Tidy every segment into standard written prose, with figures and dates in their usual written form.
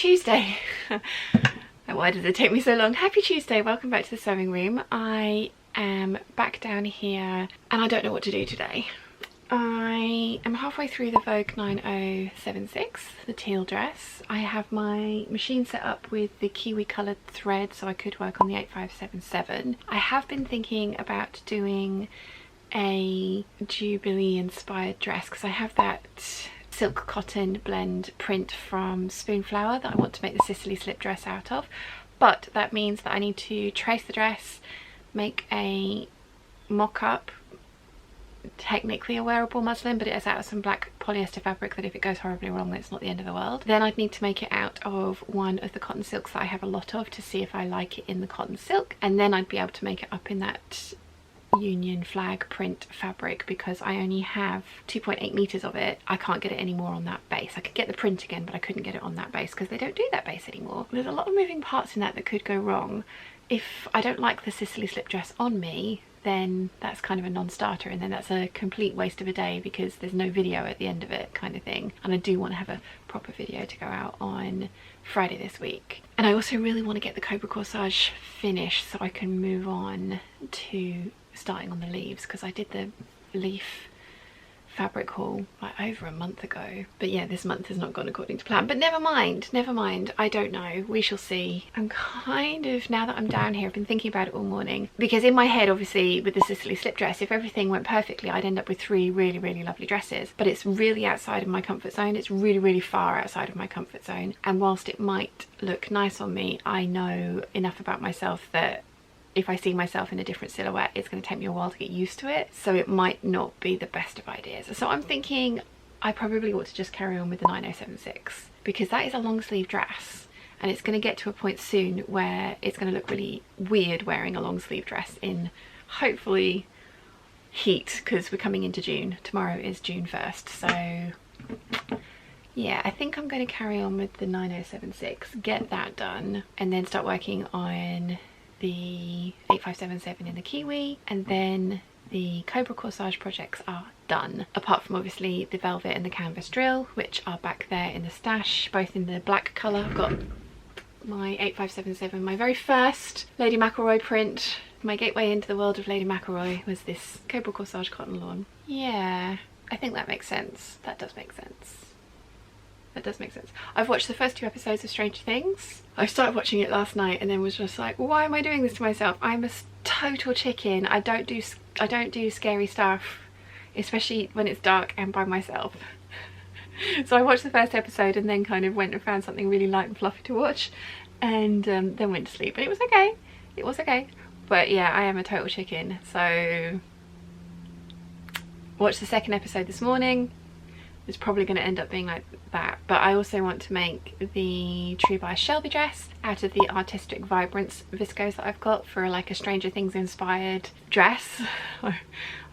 Tuesday. Why does it take me so long? Happy Tuesday, welcome back to the sewing room. I am back down here and I don't know what to do today. I am halfway through the Vogue 9076, the teal dress. I have my machine set up with the kiwi coloured thread so I could work on the 8577. I have been thinking about doing a Jubilee inspired dress because I have that silk cotton blend print from Spoonflower that I want to make the Sicily slip dress out of, but that means that I need to trace the dress, make a mock-up, technically a wearable muslin, but it is out of some black polyester fabric that if it goes horribly wrong it's not the end of the world. Then I'd need to make it out of one of the cotton silks that I have a lot of to see if I like it in the cotton silk, and then I'd be able to make it up in that Union flag print fabric because I only have 2.8 meters of it. I can't get it anymore on that base. I could get the print again, but I couldn't get it on that base because they don't do that base anymore. There's a lot of moving parts in that could go wrong. If I don't like the Sicily slip dress on me, then that's kind of a non-starter, and then that's a complete waste of a day because there's no video at the end of it, kind of thing. And I do want to have a proper video to go out on Friday this week. And I also really want to get the Cobra Corsage finished so I can move on to starting on the leaves, because I did the leaf fabric haul like over a month ago, but yeah, this month has not gone according to plan. But never mind, I don't know, we shall see. I'm kind of, now that I'm down here, I've been thinking about it all morning, because in my head, obviously with the Sicily slip dress, if everything went perfectly I'd end up with 3 really lovely dresses, but it's really outside of my comfort zone. It's really far outside of my comfort zone, and whilst it might look nice on me, I know enough about myself that if I see myself in a different silhouette, it's going to take me a while to get used to it, so it might not be the best of ideas. So I'm thinking I probably ought to just carry on with the 9076 because that is a long sleeve dress, and it's going to get to a point soon where it's going to look really weird wearing a long sleeve dress in, hopefully, heat, because we're coming into June. Tomorrow is June 1st, so yeah, I think I'm going to carry on with the 9076, get that done, and then start working on the 8577 in the kiwi, and then the Cobra Corsage projects are done, apart from obviously the velvet and the canvas drill, which are back there in the stash, both in the black colour. I've got my 8577, my very first Lady McElroy print. My gateway into the world of Lady McElroy was this Cobra Corsage cotton lawn. Yeah, I think that makes sense. That does make sense. That does make sense. I've watched the first 2 episodes of Stranger Things. I started watching it last night and then was just like, why am I doing this to myself? I'm a total chicken. I don't do scary stuff, especially when it's dark and by myself. So I watched the first episode and then kind of went and found something really light and fluffy to watch, and then went to sleep. But it was okay. It was okay. But yeah, I am a total chicken. So watched the 2nd episode this morning. It's probably going to end up being like that, but I also want to make the True by Shelby dress out of the Artistic Vibrance viscose that I've got for like a Stranger Things inspired dress. I've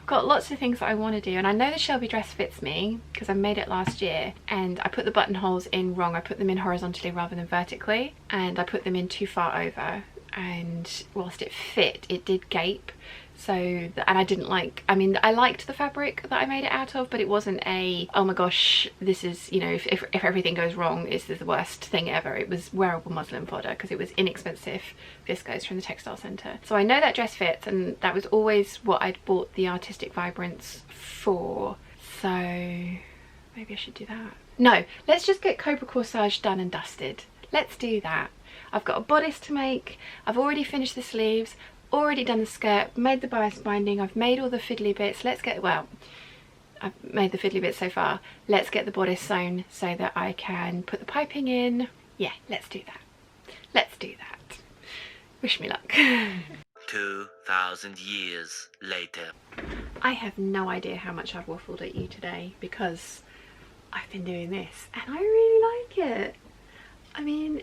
got lots of things that I want to do, and I know the Shelby dress fits me because I made it last year, and I put the buttonholes in wrong. I put them in horizontally rather than vertically, and I put them in too far over, and whilst it fit, it did gape. So, and I didn't like, I mean, I liked the fabric that I made it out of, but it wasn't a, oh my gosh, this is, you know, if everything goes wrong, this is the worst thing ever. It was wearable muslin fodder because it was inexpensive viscose from the textile centre. So I know that dress fits, and that was always what I'd bought the Artistic Vibrance for. So maybe I should do that. No, let's just get Cobra Corsage done and dusted. Let's do that. I've got a bodice to make. I've already finished the sleeves. Already done the skirt, made the bias binding, I've made all the fiddly bits. Let's get, well, I've made the fiddly bits so far. Let's get the bodice sewn so that I can put the piping in. Yeah, let's do that. Let's do that. Wish me luck. 2,000 years later. I have no idea how much I've waffled at you today because I've been doing this and I really like it. I mean,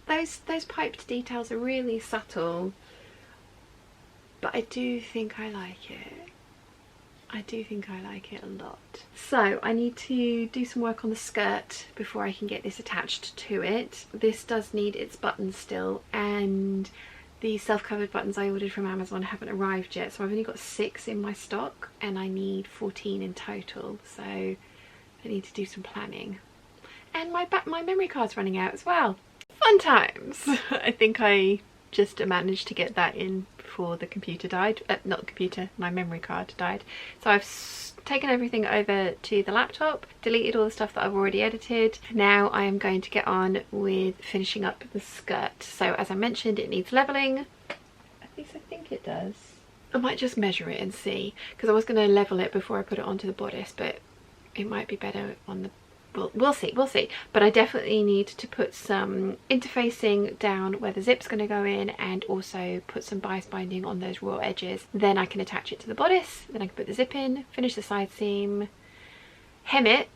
those piped details are really subtle, but I do think I like it. I do think I like it a lot. So I need to do some work on the skirt before I can get this attached to it. This does need its buttons still, and the self-covered buttons I ordered from Amazon haven't arrived yet, so I've only got 6 in my stock and I need 14 in total, so I need to do some planning. And my memory card's running out as well. Fun times. I think I just managed to get that in before the computer died. Not the computer, my memory card died. So I've taken everything over to the laptop, deleted all the stuff that I've already edited. Now I am going to get on with finishing up the skirt. So as I mentioned, it needs leveling. At least I think it does. I might just measure it and see, because I was going to level it before I put it onto the bodice, but it might be better on the, we'll see. But I definitely need to put some interfacing down where the zip's going to go in, and also put some bias binding on those raw edges. Then I can attach it to the bodice, then I can put the zip in, finish the side seam, hem it,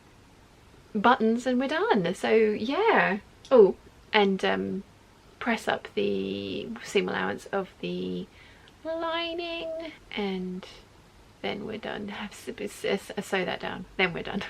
buttons, and we're done. So yeah. Oh, and press up the seam allowance of the lining, and then we're done. Sew that down, then we're done.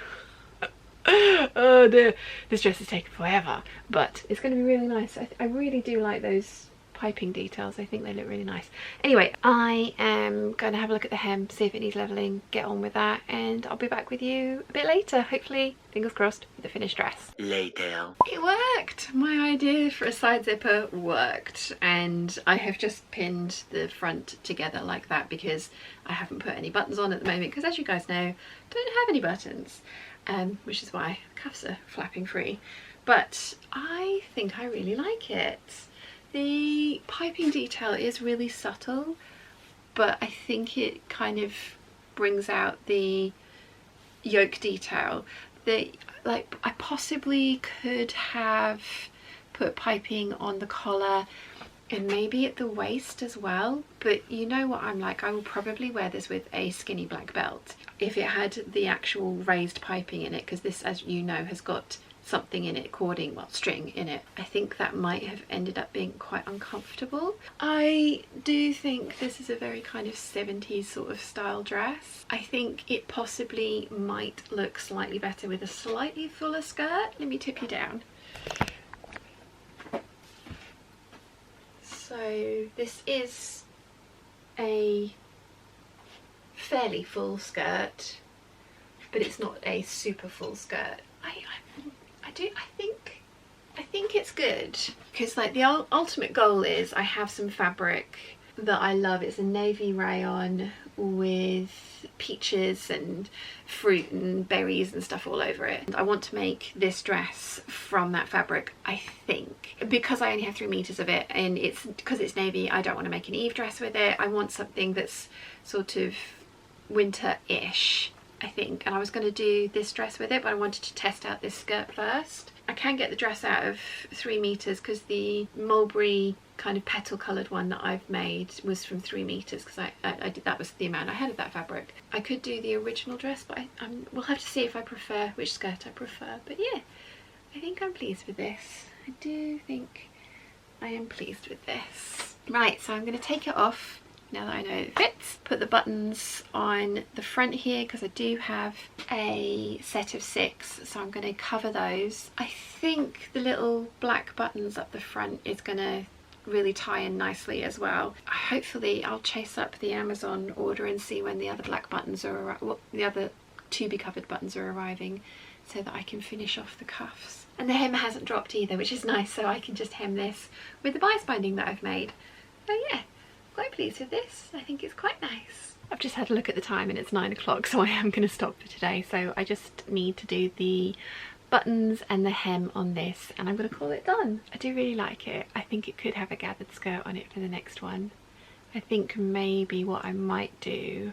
Oh dear, this dress is taking forever, but it's going to be really nice. I really do like those piping details. I think they look really nice. Anyway, I am going to have a look at the hem, see if it needs leveling, get on with that, and I'll be back with you a bit later, hopefully, fingers crossed, with the finished dress. Later. It worked! My idea for a side zipper worked, and I have just pinned the front together like that because I haven't put any buttons on at the moment, because as you guys know, I don't have any buttons, which is why cuffs are flapping free. But I think I really like it. The piping detail is really subtle, but I think it kind of brings out the yoke detail. Like, I possibly could have put piping on the collar and maybe at the waist as well, but you know what I'm like, I will probably wear this with a skinny black belt if it had the actual raised piping in it, because this, as you know, has got something in it, cording, well, string in it. I think that might have ended up being quite uncomfortable. I do think this is a very kind of 70s sort of style dress. I think it possibly might look slightly better with a slightly fuller skirt. Let me tip you down. So this is a fairly full skirt, but it's not a super full skirt. I think it's good, because like the ultimate goal is I have some fabric that I love. It's a navy rayon with peaches and fruit and berries and stuff all over it. I want to make this dress from that fabric, I think, because I only have 3 meters of it, and it's because it's navy. I don't want to make an Eve dress with it. I want something that's sort of winter-ish, I think, and I was going to do this dress with it, but I wanted to test out this skirt first. I can get the dress out of 3 meters because the mulberry kind of petal coloured one that I've made was from 3 meters, because I did, that was the amount I had of that fabric. I could do the original dress, but we'll have to see if I prefer, which skirt I prefer. But yeah, I think I'm pleased with this. I do think I am pleased with this. Right, so I'm going to take it off now that I know it fits. Put the buttons on the front here because I do have a set of 6, so I'm going to cover those. I think the little black buttons up the front is going to really tie in nicely as well. Hopefully I'll chase up the Amazon order and see when the other black buttons are the other to be covered buttons are arriving, so that I can finish off the cuffs. And the hem hasn't dropped either, which is nice, so I can just hem this with the bias binding that I've made. So yeah, quite pleased with this. I think it's quite nice. I've just had a look at the time and it's 9 o'clock, so I am going to stop for today. So I just need to do the buttons and the hem on this, and I'm going to call it done. I do really like it. I think it could have a gathered skirt on it for the next one. I think maybe what I might do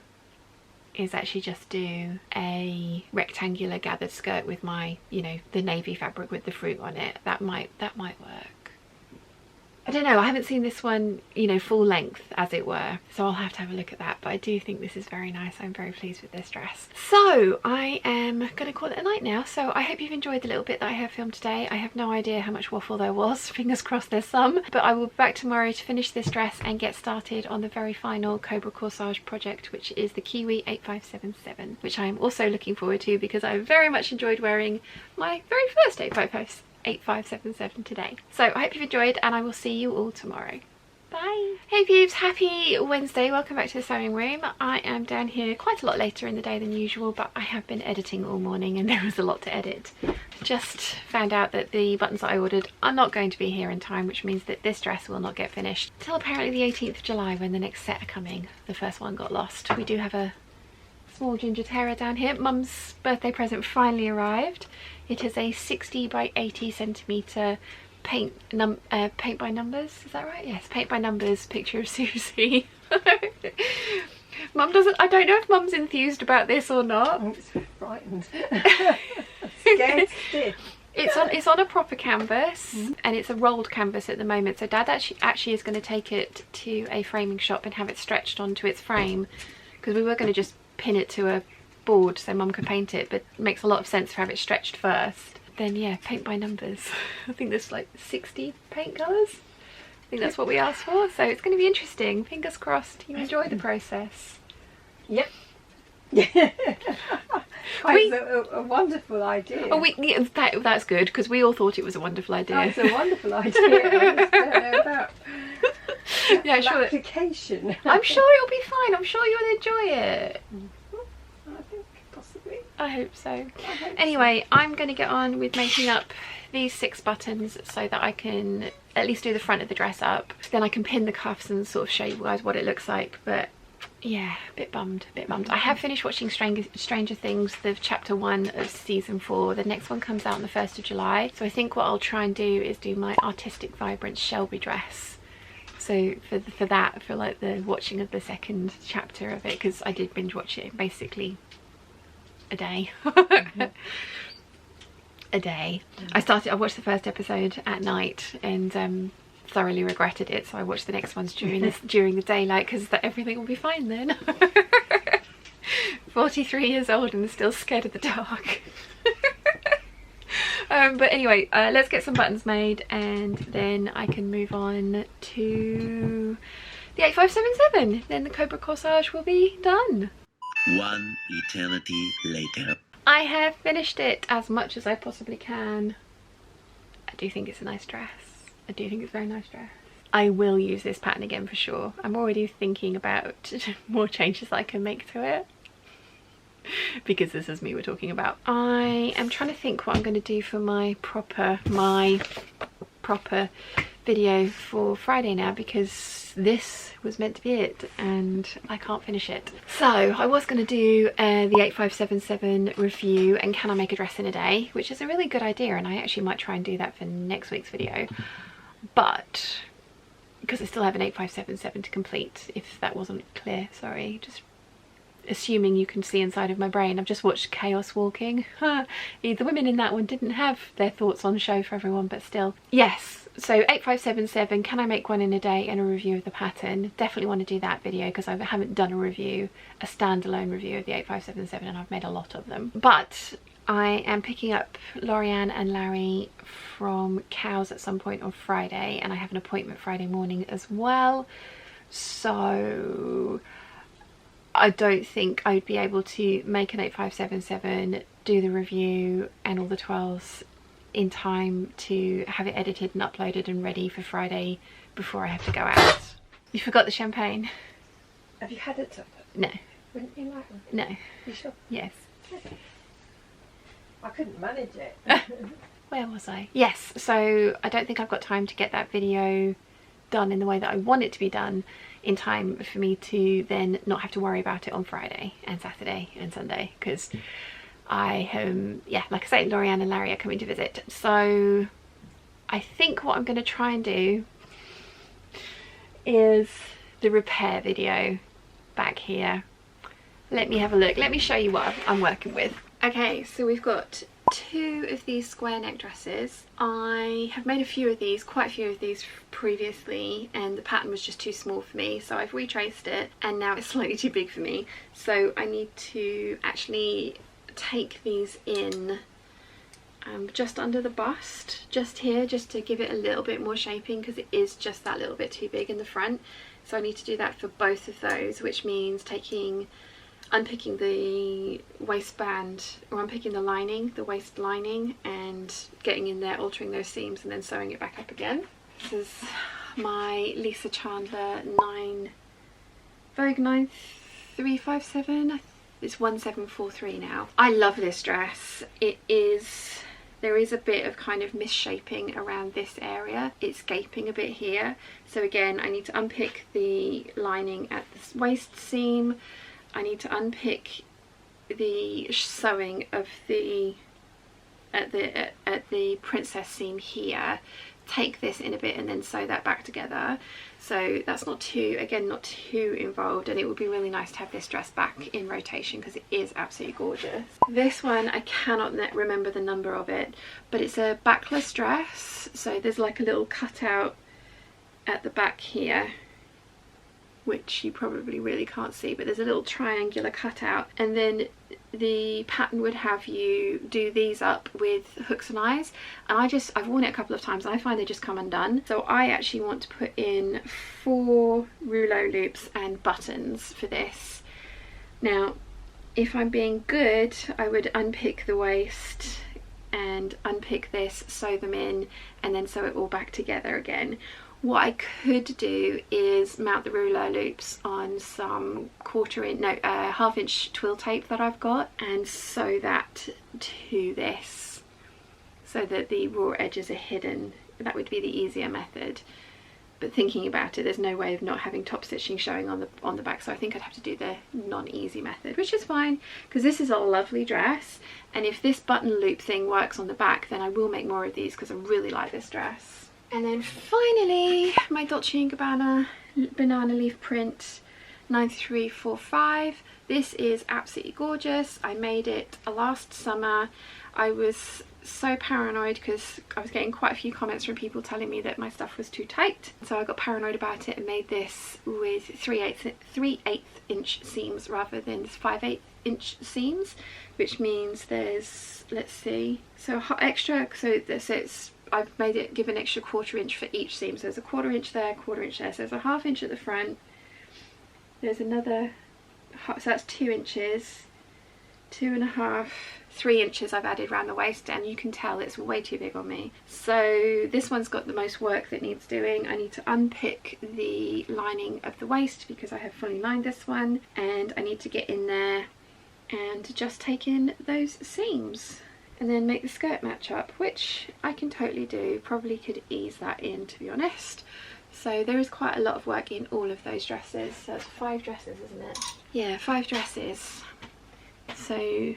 is actually just do a rectangular gathered skirt with my, you know, the navy fabric with the fruit on it. That might work. I don't know, I haven't seen this one, you know, full length as it were, so I'll have to have a look at that, but I do think this is very nice. I'm very pleased with this dress. So I am going to call it a night now, so I hope you've enjoyed the little bit that I have filmed today. I have no idea how much waffle there was, fingers crossed there's some, but I will be back tomorrow to finish this dress and get started on the very final Cobra Corsage project, which is the Kiwi 8577, which I am also looking forward to because I very much enjoyed wearing my very first 8577 today. So I hope you've enjoyed, and I will see you all tomorrow. Bye. Hey peeps, happy Wednesday. Welcome back to the sewing room. I am down here quite a lot later in the day than usual, but I have been editing all morning and there was a lot to edit. Just found out that the buttons that I ordered are not going to be here in time, which means that this dress will not get finished till apparently the 18th of July when the next set are coming. The first one got lost. We do have a small ginger terror down here. Mum's birthday present finally arrived. It is a 60 by 80 centimetre paint by numbers, is that right? Yes, paint by numbers picture of Susie. Mum doesn't, I don't know if Mum's enthused about this or not. I'm just frightened. Scared stiff. It's on a proper canvas, and it's a rolled canvas at the moment, so Dad actually is going to take it to a framing shop and have it stretched onto its frame, because we were going to just pin it to a board so Mum could paint it, but it makes a lot of sense to have it stretched first. Then yeah, paint by numbers. I think there's like 60 paint colours. I think that's what we asked for, so it's going to be interesting. Fingers crossed you enjoy the process. Yep. It's a wonderful idea. Oh, that's good, because we all thought it was a wonderful idea. It's a wonderful idea. I just don't know about yeah, sure. application. I'm sure it'll be fine. I'm sure you'll enjoy it. I think possibly. I hope so. Anyway, I'm going to get on with making up these 6 buttons so that I can at least do the front of the dress up. Then I can pin the cuffs and sort of show you guys what it looks like. But yeah, a bit bummed. I have finished watching Stranger Things, the chapter 1 of season 4. The next one comes out on the 1st of July. So I think what I'll try and do is do my Artistic Vibrance Shelby dress. So for that, for like the watching of the 2nd chapter of it, because I did binge watch it basically a day. A day. I watched the first episode at night and thoroughly regretted it, so I watched the next ones during the daylight, because everything will be fine then. 43 years old and still scared of the dark. But anyway, let's get some buttons made and then I can move on to the 8577. Then the Cobra Corsage will be done. One eternity later. I have finished it as much as I possibly can. I do think it's a nice dress. I do think it's a very nice dress. I will use this pattern again for sure. I'm already thinking about more changes I can make to it, because this is me we're talking about. I am trying to think what I'm going to do for my proper video for Friday now, because this was meant to be it and I can't finish it. So I was going to do the 8577 review and can I make a dress in a day, which is a really good idea, and I actually might try and do that for next week's video, but because I still have an 8577 to complete, if that wasn't clear, sorry, just assuming you can see inside of my brain. I've just watched Chaos Walking. The women in that one didn't have their thoughts on show for everyone, but still. Yes, so 8577, can I make one in a day, and a review of the pattern. Definitely want to do that video, because I haven't done a standalone review of the 8577, and I've made a lot of them. But I am picking up Lorianne and Larry from Cows at some point on Friday, and I have an appointment Friday morning as well. So I don't think I'd be able to make an 8577, do the review and all the twirls in time to have it edited and uploaded and ready for Friday before I have to go out. You forgot the champagne? Have you had it? No. Wouldn't you like one? No. You sure? Yes. I couldn't manage it. Where was I? Yes, so I don't think I've got time to get that video done in the way that I want it to be done in time for me to then not have to worry about it on Friday and Saturday and Sunday, because I yeah, like I say, Lorianne and Larry are coming to visit. So I think what I'm going to try and do is the repair video back here. Let me have a look. Let me show you what I'm working with. Okay, so we've got 2 of these square neck dresses. I have made quite a few of these previously, and the pattern was just too small for me, so I've retraced it and now it's slightly too big for me. So I need to actually take these in just under the bust, just here, just to give it a little bit more shaping, because it is just that little bit too big in the front. So I need to do that for both of those, which means unpicking the waistband, or unpicking the lining, the waist lining, and getting in there, altering those seams and then sewing it back up again. This is my Lisa Chandler Vogue 9357. It's 1743 now. I love this dress. There is a bit of kind of misshaping around this area. It's gaping a bit here. So again, I need to unpick the lining at this waist seam. I need to unpick the sewing of at the princess seam here, take this in a bit and then sew that back together. So that's not too involved, and it would be really nice to have this dress back in rotation because it is absolutely gorgeous. This one, I cannot remember the number of it, but it's a backless dress, so there's like a little cutout at the back here, which you probably really can't see, but there's a little triangular cutout, and then the pattern would have you do these up with hooks and eyes, and I've worn it a couple of times and I find they just come undone. So I actually want to put in 4 rouleau loops and buttons for this. Now, if I'm being good, I would unpick the waist and unpick this, sew them in, and then sew it all back together again. What I could do is mount the rouleau loops on some half-inch twill tape that I've got and sew that to this so that the raw edges are hidden. That would be the easier method. But thinking about it, there's no way of not having top stitching showing on the back, so I think I'd have to do the non-easy method, which is fine because this is a lovely dress, and if this button loop thing works on the back, then I will make more of these because I really like this dress. And then finally, my Dolce & Gabbana banana leaf print 9345. This is absolutely gorgeous. I made it last summer. I was so paranoid because I was getting quite a few comments from people telling me that my stuff was too tight. So I got paranoid about it and made this with 3/8 inch seams rather than 5/8 inch seams, which means there's, let's see, so extra, so it's, I've made it give an extra 1/4 inch for each seam. So there's a 1/4 inch there, 1/4 inch there. So there's a 1/2 inch at the front. There's another, so that's 2 inches, 2.5, 3 inches I've added around the waist, and you can tell it's way too big on me. So this one's got the most work that needs doing. I need to unpick the lining of the waist because I have fully lined this one, and I need to get in there and just take in those seams and then make the skirt match up, which I can totally do. Probably could ease that in, to be honest. So there is quite a lot of work in all of those dresses. So it's 5 dresses, isn't it? Yeah, 5 dresses. So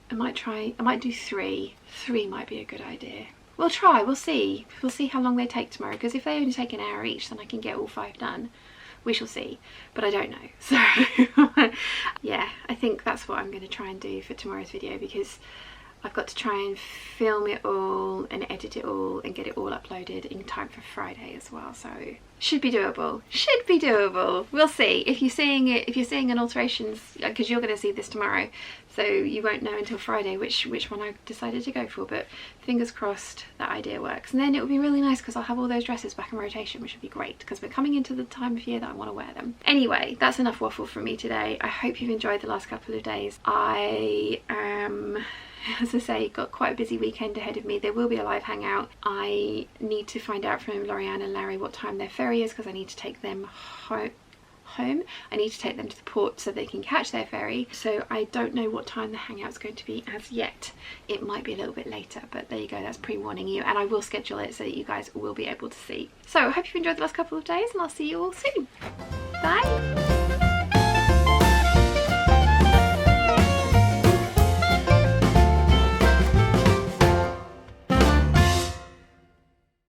I might do 3. 3 might be a good idea. We'll try, we'll see. We'll see how long they take tomorrow, because if they only take an hour each, then I can get all 5 done. We shall see, but I don't know. So yeah, I think that's what I'm going to try and do for tomorrow's video, because I've got to try and film it all and edit it all and get it all uploaded in time for Friday as well. So should be doable. Should be doable. We'll see. If you're seeing an alterations, because you're going to see this tomorrow, so you won't know until Friday which one I decided to go for. But fingers crossed that idea works. And then it will be really nice because I'll have all those dresses back in rotation, which would be great because we're coming into the time of year that I want to wear them. Anyway, that's enough waffle from me today. I hope you've enjoyed the last couple of days. I am, as I say, got quite a busy weekend ahead of me. There will be a live hangout. I need to find out from Lorianne and Larry what time their ferry is because I need to take them home. I need to take them to the port so they can catch their ferry. So I don't know what time the hangout's going to be as yet. It might be a little bit later, but there you go, that's pre-warning you, and I will schedule it so that you guys will be able to see. So I hope you've enjoyed the last couple of days, and I'll see you all soon. Bye!